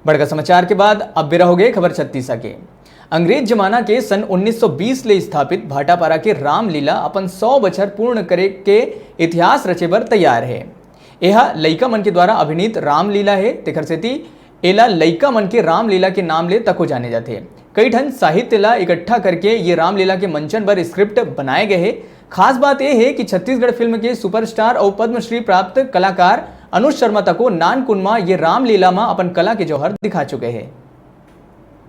बड़का समाचार के बाद अब भी रहोगे खबर छत्तीसा के। अंग्रेज जमाना के सन 1920 ले स्थापित भाटापारा के रामलीला अपन 100 बछर पूर्ण करे के इतिहास रचे बर तैयार है। यह लइका मन के द्वारा अभिनीत रामलीला है, तेखर सेती एला लइका मन के रामलीला के नाम ले तको जाने जाते। कई ठन साहित्य ला इकट्ठा करके ये रामलीला के मंचन पर स्क्रिप्ट बनाए गए हैं। खास बात यह है कि छत्तीसगढ़ फिल्म के सुपरस्टार और पद्मश्री प्राप्त कलाकार अनुज शर्मा तको नानकुनमा ये रामलीला में अपन कला के जौहर दिखा चुके हैं।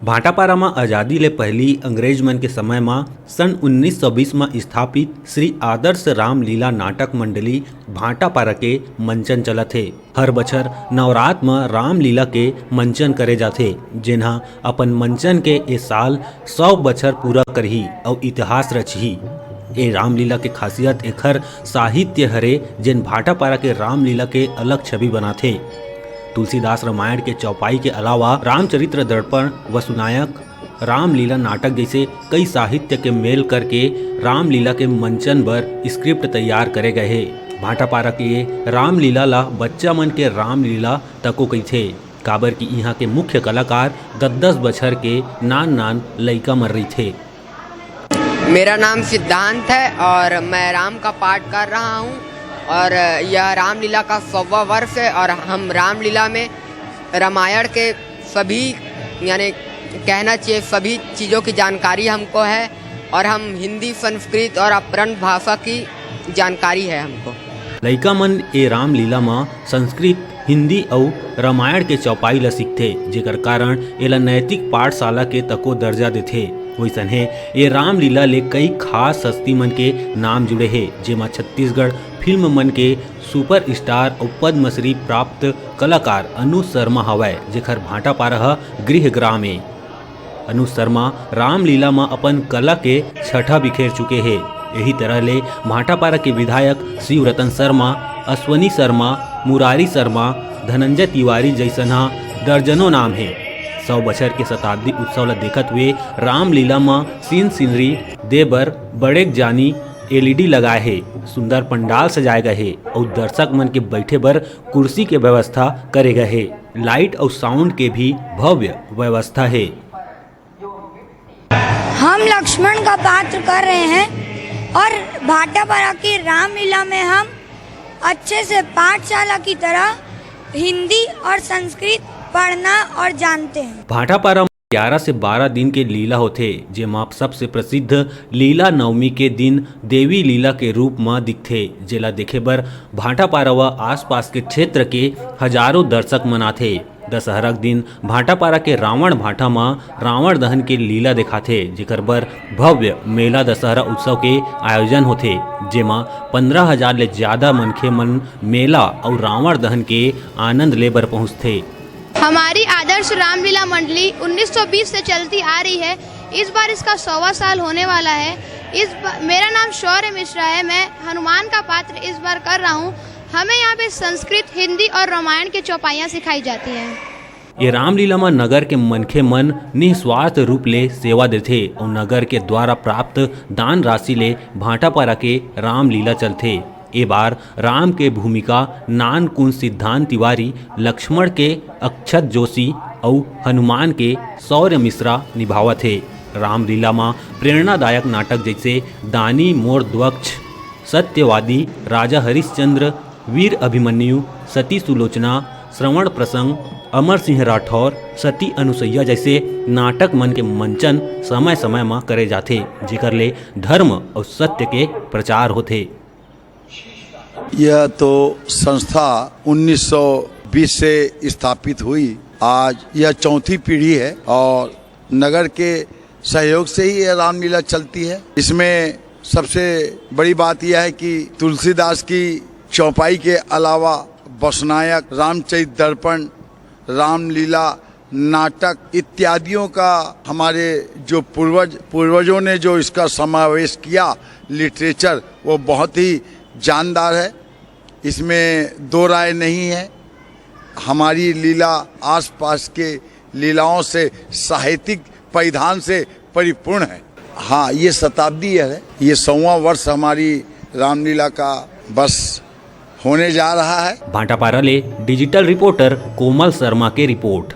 भाटापारा में आजादी ले पहली अंग्रेज मन के समय में सन 1920 में स्थापित श्री आदर्श रामलीला नाटक मंडली भाटापारा के मंचन चलत है। हर बछर नवरात में रामलीला के मंचन करे जाते, जिन्हा अपन मंचन के इस साल 100 बछर पूरा करही और इतिहास रचही। ये रामलीला के खासियत एखर साहित्य हरे, जिन भाटापारा के रामलीला के अलग छवि बनाथे। तुलसीदास रामायण के चौपाई के अलावा रामचरित्र दर्पण, वसुनायक, रामलीला नाटक जैसे कई साहित्य के मेल करके रामलीला के मंचन पर स्क्रिप्ट तैयार करे गए हैं। भाटापारा के रामलीला ला बच्चा मन के रामलीला तको कहिथे, काबर की यहाँ के मुख्य कलाकार 10-10 बछर के नान लइका मर रही थे। मेरा नाम सिद्धांत है और मैं राम का पाठ कर रहा हूँ और यह रामलीला का 100वां वर्ष है और हम रामलीला में रामायण के सभी यानी कहना चाहिए सभी चीज़ों की जानकारी हमको है और हम हिंदी, संस्कृत और अपभ्रंश भाषा की जानकारी है हमको। लइका मन ए रामलीला में संस्कृत, हिंदी और रामायण के चौपाई ला सीखथे, जेकर कारण एला नैतिक पाठशाला के तको दर्जा देथे। वैसन है ये रामलीला ले कई खास हस्ती मन के नाम जुड़े हैं, जेमा छत्तीसगढ़ फिल्म मन के सुपर स्टार और पद्मश्री प्राप्त कलाकार अनुज शर्मा हवय, जेकर भाटापारा गृह ग्राम है। अनुज शर्मा रामलीला में अपन कला के छठा बिखेर चुके हैं। यही तरह ले भाटापारा के विधायक शिवरतन शर्मा, अश्वनी शर्मा, मुरारी शर्मा, धनंजय तिवारी जैसना दर्जनों नाम है। 100 बछर के शताब्दी उत्सव ला देखत हुए रामलीला में सीनरी देबर बड़े जानी LED लगाए है, सुंदर पंडाल सजाए गए है और दर्शक मन के बैठे बर कुर्सी के व्यवस्था करे गए है। लाइट और साउंड के भी भव्य व्यवस्था है। हम लक्ष्मण का पात्र कर रहे हैं और भाटापारा की रामलीला में हम अच्छे से पाठशाला की तरह हिंदी और संस्कृत पढ़ना और जानते हैं। भाटापारा 11 से 12 दिन के लीला होते, जेमा सबसे प्रसिद्ध लीला नवमी के दिन देवी लीला के रूप में दिखथे, जेला देखे बर भाटापारा व आसपास के क्षेत्र के हजारों दर्शक मनाथे। दशहरा के दिन भाटापारा के रावण भाटा में रावण दहन के लीला दिखाथे, जेकर बर भव्य मेला दशहरा उत्सव के आयोजन होथे, जेमा 15,000 ले ज्यादा मनखे मन मेला और रावण दहन के आनंद ले बर पहुँचथे। हमारी आदर्श रामलीला मंडली 1920 से चलती आ रही है। इस बार इसका 100वां साल होने वाला है। मेरा नाम शौर्य मिश्रा है। मैं हनुमान का पात्र इस बार कर रहा हूँ। हमें यहाँ पे संस्कृत, हिंदी और रामायण की चौपाइयाँ सिखाई जाती हैं। ये रामलीला में नगर के मनखे मन निस्वार्थ रूप ले सेवा देथे और नगर के द्वारा प्राप्त दान राशि ले भाटापारा के रामलीला चलथे। ए बार राम के भूमिका नानकुन सिद्धांत तिवारी, लक्ष्मण के अक्षत जोशी और हनुमान के शौर्य मिश्रा निभावत है। रामलीला में प्रेरणादायक नाटक जैसे दानी मोर ध्वज, सत्यवादी, राजा हरिश्चंद्र, वीर अभिमन्यु, सती सुलोचना, श्रवण प्रसंग, अमर सिंह राठौर, सती अनुसैया जैसे नाटक मन के मंचन समय समय में करे जाते, जेकर ले धर्म और सत्य के प्रचार होते। यह तो संस्था 1920 से स्थापित हुई। आज यह 4थी पीढ़ी है और नगर के सहयोग से ही यह रामलीला चलती है। इसमें सबसे बड़ी बात यह है कि तुलसीदास की चौपाई के अलावा वसुनायक, रामचरित्र दर्पण, रामलीला नाटक इत्यादियों का हमारे जो पूर्वजों ने जो इसका समावेश किया लिटरेचर, वो बहुत ही जानदार है। इसमें दो राय नहीं है। हमारी लीला आसपास के लीलाओं से, साहित्यिक परिधान से परिपूर्ण है। हाँ, ये शताब्दी है, ये 100वां वर्ष हमारी रामलीला का बस होने जा रहा है। भाटापारा ले डिजिटल रिपोर्टर कोमल शर्मा के रिपोर्ट।